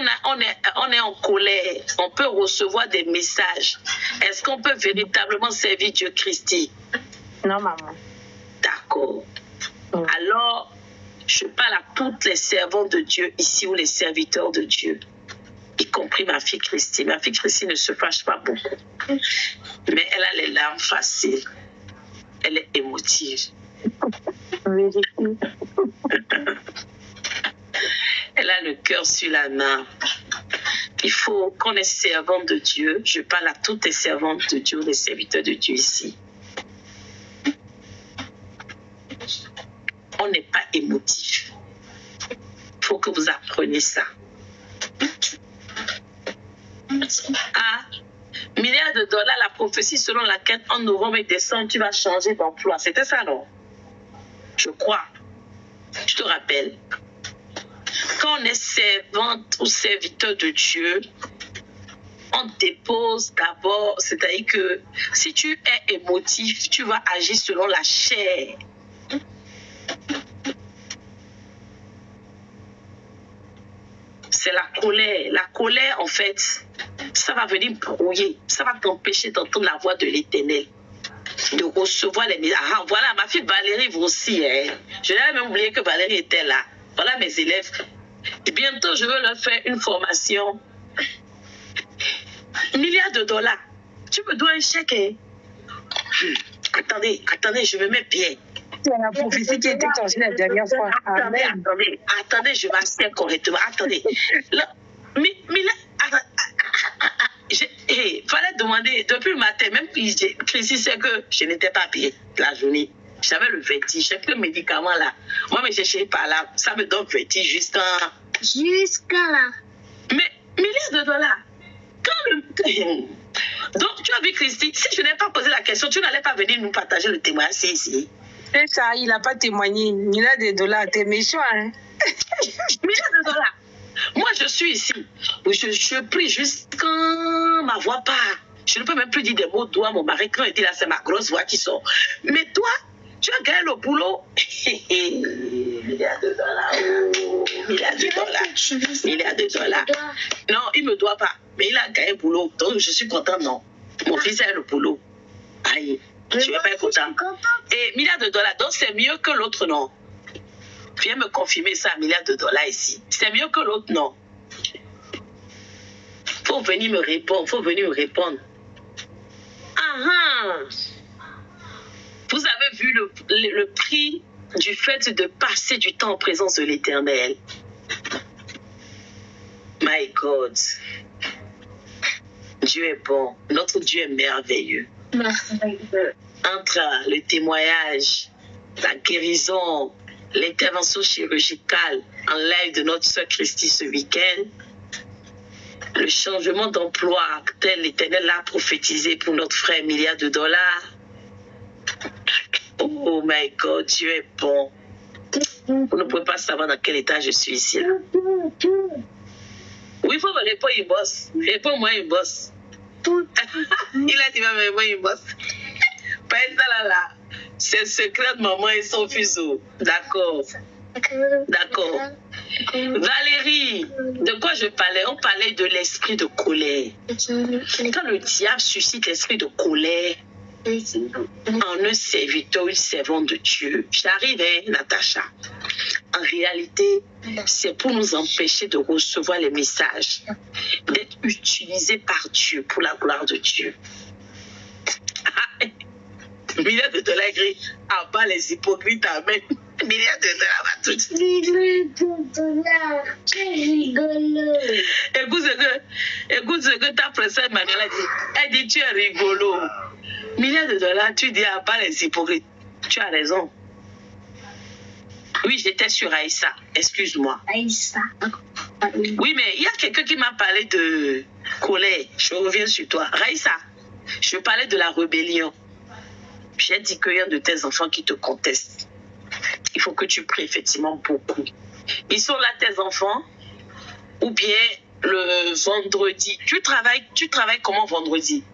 Speaker 1: on est en colère, on peut recevoir des messages? Est-ce qu'on peut véritablement servir Dieu, Christy?
Speaker 2: Non, maman.
Speaker 1: D'accord. Alors, je parle à toutes les servantes de Dieu ici ou les serviteurs de Dieu, y compris ma fille Christy. Ma fille Christy ne se fâche pas beaucoup, mais elle a les larmes faciles. Elle est émotive. Elle a le cœur sur la main. Il faut qu'on est servante de Dieu. Je parle à toutes les servantes de Dieu, les serviteurs de Dieu ici. On n'est pas émotif. Il faut que vous appreniez ça. Ah, milliards de dollars, la prophétie selon laquelle en novembre et décembre, tu vas changer d'emploi. C'était ça, non? Je crois. Je te rappelle. Quand on est servante ou serviteur de Dieu, on dépose d'abord, c'est-à-dire que si tu es émotif, tu vas agir selon la chair. C'est la colère. La colère, en fait, ça va venir brouiller. Ça va t'empêcher d'entendre la voix de l'Éternel, de recevoir les messages. Ah, voilà, ma fille Valérie, vous aussi. Je n'avais même oublié que Valérie était là. Voilà mes élèves. Et bientôt, je veux leur faire une formation. Milliards de dollars. Tu me dois un chèque. Attendez, je me mets bien.
Speaker 2: C'est la prophétie qui a été changée la dernière fois.
Speaker 1: Attendez, je m'assieds correctement. Attendez. Fallait demander depuis le matin, même Chrissy sait que je n'étais pas payée la journée. J'avais le vertige, j'ai pris le médicament là. Moi, mais je cherché par là, ça me donne vertige jusqu'à
Speaker 4: Jusqu'à là.
Speaker 1: Mais milliards de dollars. Donc, tu as vu, Christy, si je n'avais pas posé la question, tu n'allais pas venir nous partager le témoignage ici.
Speaker 2: C'est ça, il n'a pas témoigné. Il a des dollars. T'es méchant, hein?
Speaker 1: Milliards de dollars. Moi, je suis ici. Je prie juste quand ma voix part. Je ne peux même plus dire des mots doigts. Mon mari, quand il dit là, c'est ma grosse voix qui sort. Mais toi, tu as gagné le boulot. Milliards de dollars. Oh, milliards de dollars. Milliards de dollars. Non, il ne me doit pas. Mais il a gagné le boulot. Donc, je suis content, non. Mon fils a le boulot. Aïe, je ne vais pas être content. Et milliards de dollars. Donc, c'est mieux que l'autre, non. Viens me confirmer ça, milliards de dollars ici. C'est mieux que l'autre, non. Faut venir me répondre. Ah, vous avez vu le prix du fait de passer du temps en présence de l'Éternel. My God. Dieu est bon. Notre Dieu est merveilleux. Entre le témoignage, la guérison, l'intervention chirurgicale en live de notre sœur Christy ce week-end, le changement d'emploi tel l'Éternel l'a prophétisé pour notre frère milliards de dollars. Oh my God, Dieu est bon. Vous ne pouvez pas savoir dans quel état je suis ici. Là. Oui, il faut me répondre, il bosse. Réponds-moi, il bosse. Il a dit, mais il bosse. Pas ça là. C'est le secret de maman et son fuseau. D'accord. D'accord. Valérie, de quoi je parlais? On parlait de l'esprit de colère. Quand le diable suscite l'esprit de colère en un serviteur ou une servante de Dieu, j'arrive, hein, Natacha. En réalité, c'est pour nous empêcher de recevoir les messages, d'être utilisés par Dieu pour la gloire de Dieu. Milliards de dollars gris, à bas les hypocrites, amen. Milliards de dollars, va tout de suite.
Speaker 4: Milliards de dollars, c'est rigolo.
Speaker 1: Écoute ce que ta princesse Manuela dit. Elle dit, tu es rigolo. Milliards de dollars, tu dis à bas les hypocrites. Tu as raison. Oui, j'étais sur Aïssa, excuse-moi.
Speaker 4: Aïssa.
Speaker 1: Oui, mais il y a quelqu'un qui m'a parlé de colère. Je reviens sur toi. Raïssa, je parlais de la rébellion. J'ai dit qu'il y a de tes enfants qui te contestent. Il faut que tu pries effectivement beaucoup. Ils sont là, tes enfants, ou bien le vendredi. Tu travailles comment vendredi?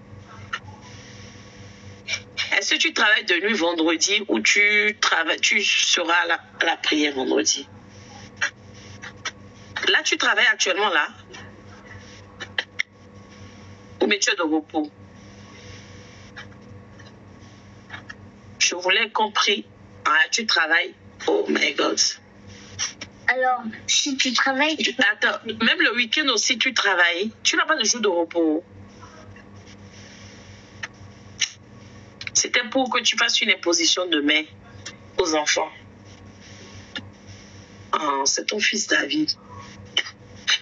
Speaker 1: Est-ce que tu travailles de nuit vendredi ou tu seras à la prière vendredi? Là, tu travailles actuellement là? Ou mais tu es de repos? Je voulais compris. Ah, tu travailles. Oh my God.
Speaker 4: Alors, si tu travailles...
Speaker 1: Attends, même le week-end aussi, tu travailles. Tu n'as pas de jour de repos. C'était pour que tu fasses une imposition de main aux enfants. Oh, c'est ton fils David.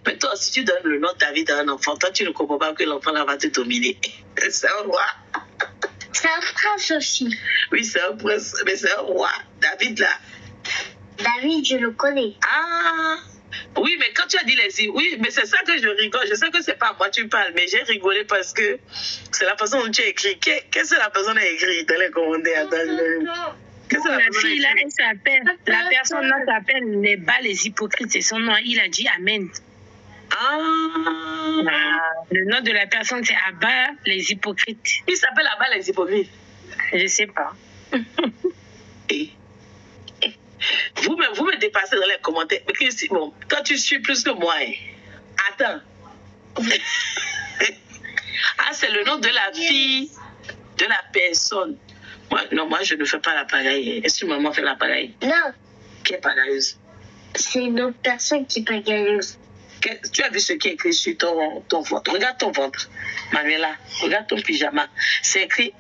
Speaker 1: Mais toi, si tu donnes le nom de David à un enfant, toi, tu ne comprends pas que l'enfant là va te dominer. C'est un roi.
Speaker 4: C'est un prince aussi.
Speaker 1: Oui, c'est un prince, mais c'est un roi. David là.
Speaker 4: David, je le connais.
Speaker 1: Ah, oui, mais quand tu as dit les îles, oui, mais c'est ça que je rigole. Je sais que c'est pas à moi que tu parles, mais j'ai rigolé parce que c'est la façon dont tu as écrit. Qu'est-ce que la personne a écrit dans les commentaires? Qu'est-ce que
Speaker 2: la fille là, elle s'appelle, la personne là s'appelle les bas les hypocrites, c'est son nom. Il a dit Amen.
Speaker 1: Ah.
Speaker 2: Le nom de la personne c'est Abba les hypocrites.
Speaker 1: Il s'appelle Abba les hypocrites.
Speaker 2: Je sais pas.
Speaker 1: Et vous me dépassez dans les commentaires. Mais bon, toi tu suis plus que moi. Hein. Attends. Ah, c'est le nom de la fille de la personne. Moi je ne fais pas la pagaille. Est-ce que maman fait la pagaille?
Speaker 4: Non.
Speaker 1: Qui est pagailleuse?
Speaker 4: C'est une autre personne qui est pagailleuse.
Speaker 1: Tu as vu ce qui est écrit sur ton ventre? Regarde ton ventre, Manuela. Regarde ton pyjama. C'est écrit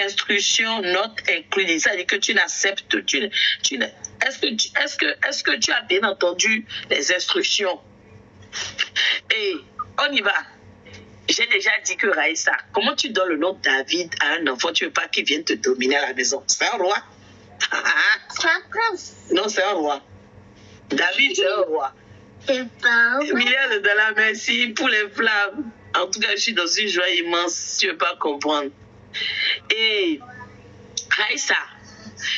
Speaker 1: instruction, note incluse. Ça veut dire que tu n'acceptes. Est-ce que tu as bien entendu les instructions? Et on y va. J'ai déjà dit que Raïssa, comment tu donnes le nom de David à un enfant? Tu ne veux pas qu'il vienne te dominer à la maison? C'est un roi.
Speaker 4: C'est un prince.
Speaker 1: Non, c'est un roi. David, c'est un roi.
Speaker 4: C'est pas un roi.
Speaker 1: Milliards de dollars, merci pour les flammes. En tout cas, je suis dans une joie immense, tu ne veux pas comprendre. Et Aïssa,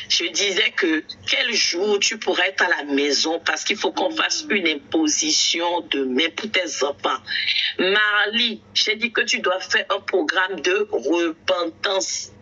Speaker 1: je disais que quel jour tu pourrais être à la maison parce qu'il faut qu'on fasse une imposition demain pour tes enfants. Marly, j'ai dit que tu dois faire un programme de repentance.